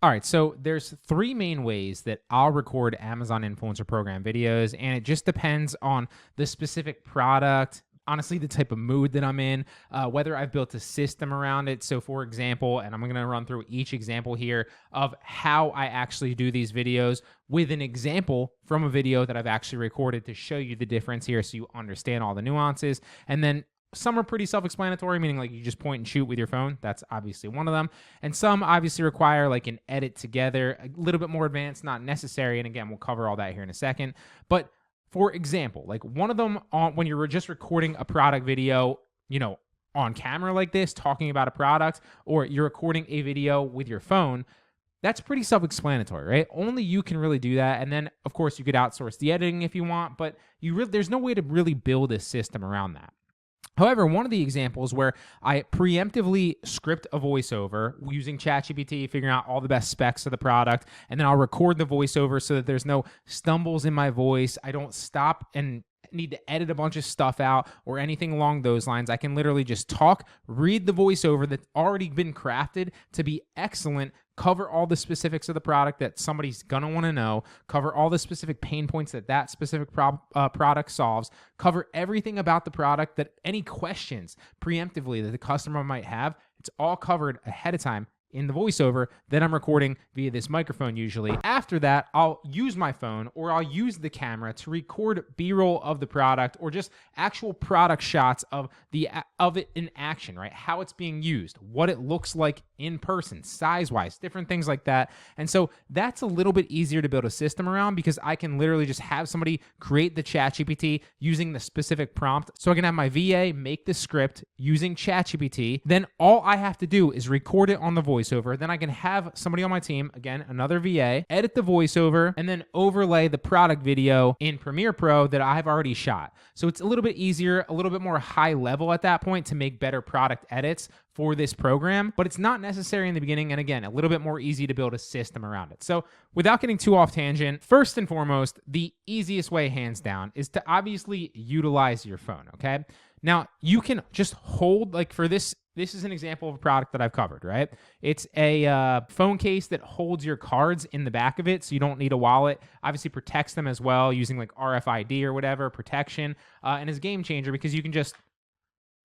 All right, so there's three main ways that I'll record Amazon Influencer Program videos, and it just depends on the specific product, honestly, the type of mood that I'm in, whether I've built a system around it. So for example, and I'm going to run through each example here of how I actually do these videos with an example from a video that I've actually recorded to show you the difference here so you understand all the nuances. And then some are pretty self-explanatory, meaning like you just point and shoot with your phone. That's obviously one of them. And some obviously require like an edit together, a little bit more advanced, not necessary. And again, we'll cover all that here in a second. But for example, like one of them when you're just recording a product video, on camera like this, talking about a product, or you're recording a video with your phone, that's pretty self-explanatory, right? Only you can really do that. And then, of course, you could outsource the editing if you want, but there's no way to really build a system around that. However, one of the examples where I preemptively script a voiceover using ChatGPT, figuring out all the best specs of the product, and then I'll record the voiceover so that there's no stumbles in my voice. I don't stop and need to edit a bunch of stuff out or anything along those lines. I can literally just talk, read the voiceover that's already been crafted to be excellent, cover all the specifics of the product that somebody's going to want to know, cover all the specific pain points that specific product solves, cover everything about the product, that any questions preemptively that the customer might have, it's all covered ahead of time in the voiceover that I'm recording via this microphone usually. After that, I'll use my phone or I'll use the camera to record B-roll of the product or just actual product shots of it in action, right? How it's being used, what it looks like in person, size-wise, different things like that. And so that's a little bit easier to build a system around because I can literally just have somebody create the ChatGPT using the specific prompt. So I can have my VA make the script using ChatGPT. Then all I have to do is record it on the voiceover. Then I can have somebody on my team, again, another VA, edit the voiceover, and then overlay the product video in Premiere Pro that I've already shot. So it's a little bit easier, a little bit more high level at that point to make better product edits for this program, but it's not necessary in the beginning. And again, a little bit more easy to build a system around it. So without getting too off tangent, first and foremost, the easiest way, hands down, is to obviously utilize your phone, okay? Now, you can just hold, like for this is an example of a product that I've covered, right? It's a phone case that holds your cards in the back of it, so you don't need a wallet. Obviously protects them as well using like RFID or whatever protection, and is a game changer because you can just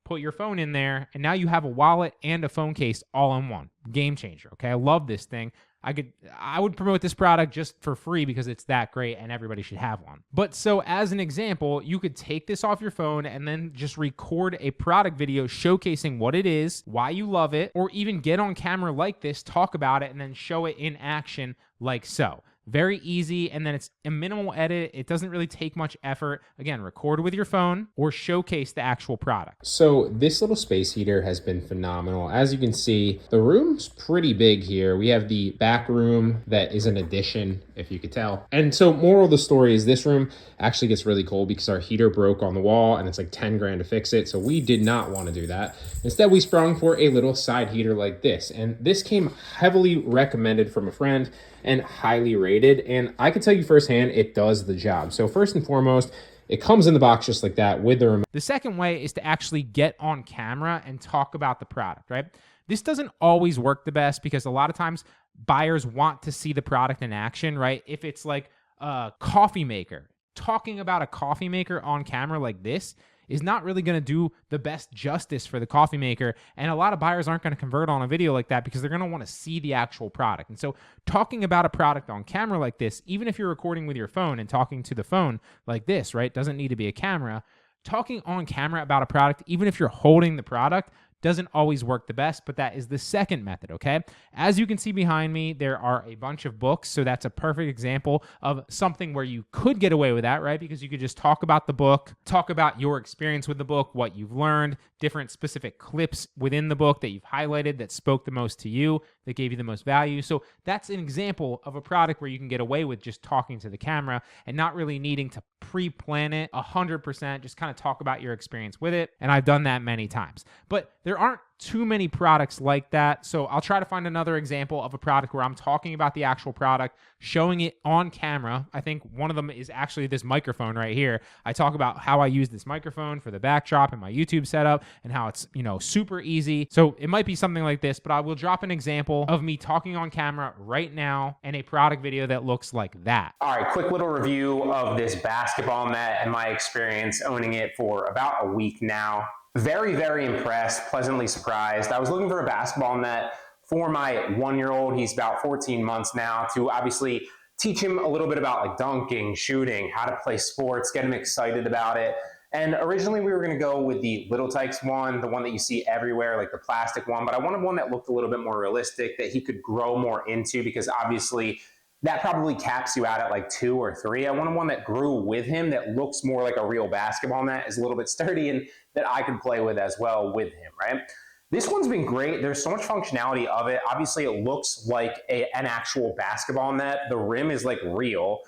put your phone in there, and now you have a wallet and a phone case all in one. Game changer, okay? I love this thing. I would promote this product just for free because it's that great and everybody should have one. But so as an example, you could take this off your phone and then just record a product video showcasing what it is, why you love it, or even get on camera like this, talk about it, and then show it in action like so. Very easy, and then it's a minimal edit. It doesn't really take much effort. Again, record with your phone or showcase the actual product. So this little space heater has been phenomenal. As you can see, the room's pretty big here. We have the back room that is an addition, if you could tell. And so moral of the story is this room actually gets really cold because our heater broke on the wall and it's like 10 grand to fix it. So we did not want to do that. Instead, we sprung for a little side heater like this. And this came heavily recommended from a friend and highly rated. And I can tell you firsthand, it does the job. So first and foremost, it comes in the box just like that with the remote. The second way is to actually get on camera and talk about the product, right? This doesn't always work the best because a lot of times buyers want to see the product in action, right? If it's like a coffee maker, talking about a coffee maker on camera like this is not really going to do the best justice for the coffee maker. And a lot of buyers aren't going to convert on a video like that because they're going to want to see the actual product. And so talking about a product on camera like this, even if you're recording with your phone and talking to the phone like this, right? Doesn't need to be a camera. Talking on camera about a product, even if you're holding the product, doesn't always work the best, but that is the second method, okay? As you can see behind me, there are a bunch of books, so that's a perfect example of something where you could get away with that, right? Because you could just talk about the book, talk about your experience with the book, what you've learned, different specific clips within the book that you've highlighted that spoke the most to you, that gave you the most value. So that's an example of a product where you can get away with just talking to the camera and not really needing to pre-plan it 100%, just kind of talk about your experience with it. And I've done that many times. But there aren't too many products like that. So I'll try to find another example of a product where I'm talking about the actual product, showing it on camera. I think one of them is actually this microphone right here. I talk about how I use this microphone for the backdrop in my YouTube setup and how it's, super easy. So it might be something like this, but I will drop an example of me talking on camera right now and a product video that looks like that. All right, quick little review of this basketball net and my experience owning it for about a week now. Very, very impressed, pleasantly surprised. I was looking for a basketball net for my 1-year-old. He's about 14 months now, to obviously teach him a little bit about like dunking, shooting, how to play sports, get him excited about it. And originally we were going to go with the Little Tykes one, the one that you see everywhere, like the plastic one, but I wanted one that looked a little bit more realistic, that he could grow more into, because obviously that probably caps you out at like 2 or 3. I wanted one that grew with him, that looks more like a real basketball net, is a little bit sturdy, and that I could play with as well with him, right? This one's been great. There's so much functionality of it. Obviously, it looks like an actual basketball net. The rim is like real.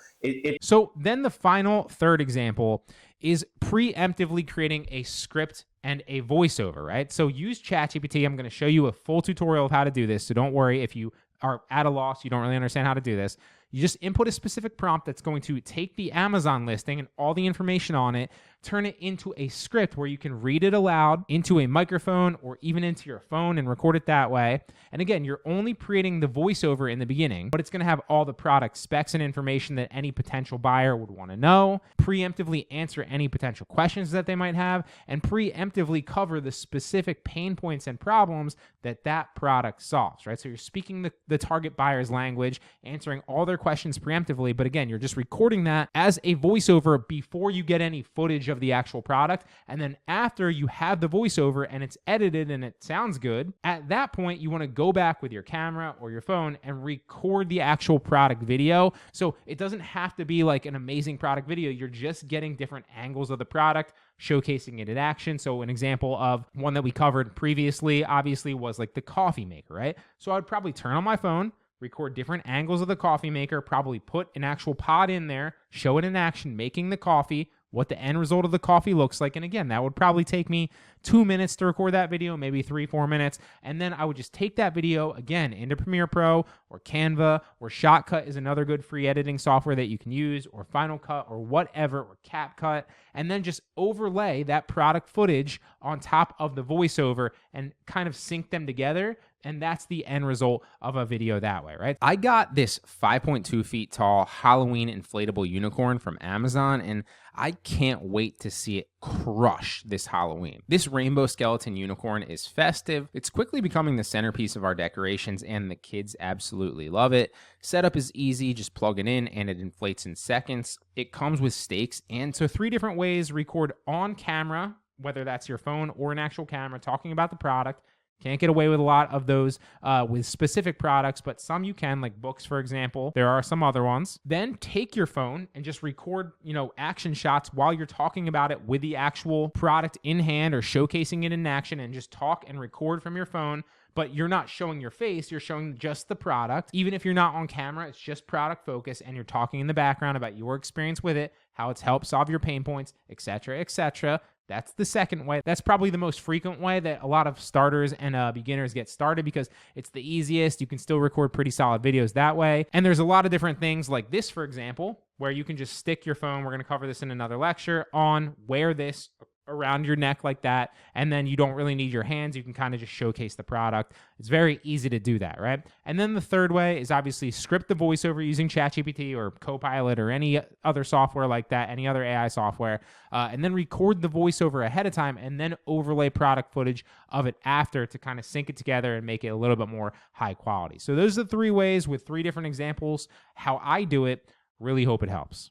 So then the final third example is preemptively creating a script and a voiceover, right? So use ChatGPT. I'm going to show you a full tutorial of how to do this. So don't worry if you are at a loss, you don't really understand how to do this. You just input a specific prompt that's going to take the Amazon listing and all the information on it, turn it into a script where you can read it aloud into a microphone or even into your phone and record it that way. And again, you're only creating the voiceover in the beginning, but it's going to have all the product specs and information that any potential buyer would want to know, preemptively answer any potential questions that they might have, and preemptively cover the specific pain points and problems that that product solves, right? So you're speaking the target buyer's language, answering all their questions preemptively, but again, you're just recording that as a voiceover before you get any footage of the actual product. And then after you have the voiceover and it's edited and it sounds good, at that point, you want to go back with your camera or your phone and record the actual product video. So it doesn't have to be like an amazing product video. You're just getting different angles of the product, showcasing it in action. So an example of one that we covered previously, obviously, was like the coffee maker, right? So I'd probably turn on my phone, record different angles of the coffee maker, probably put an actual pod in there, show it in action, making the coffee, what the end result of the coffee looks like. And again, that would probably take me 2 minutes to record that video, maybe 3-4 minutes. And then I would just take that video again into Premiere Pro or Canva, or Shotcut is another good free editing software that you can use, or Final Cut or whatever, or CapCut, and then just overlay that product footage on top of the voiceover and kind of sync them together. And that's the end result of a video that way, right? I got this 5.2 feet tall Halloween inflatable unicorn from Amazon, and I can't wait to see it crush this Halloween. This rainbow skeleton unicorn is festive. It's quickly becoming the centerpiece of our decorations, and the kids absolutely love it. Setup is easy, just plug it in and it inflates in seconds. It comes with stakes, and so 3 different ways: record on camera, whether that's your phone or an actual camera, talking about the product. Can't get away with a lot of those with specific products, but some you can, like books, for example. There are some other ones. Then take your phone and just record, action shots while you're talking about it with the actual product in hand or showcasing it in action, and just talk and record from your phone. But you're not showing your face, you're showing just the product. Even if you're not on camera, it's just product focus, and you're talking in the background about your experience with it, how it's helped solve your pain points, etc., etc. That's the second way. That's probably the most frequent way that a lot of starters and beginners get started, because it's the easiest. You can still record pretty solid videos that way. And there's a lot of different things like this, for example, where you can just stick your phone, we're going to cover this in another lecture, on, wear this around your neck like that, and then you don't really need your hands. You can kind of just showcase the product. It's very easy to do that, right? And then the third way is obviously script the voiceover using ChatGPT or Copilot or any other software like that, any other AI software, and then record the voiceover ahead of time, and then overlay product footage of it after to kind of sync it together and make it a little bit more high quality. So those are the 3 ways with 3 different examples how I do it. Really hope it helps.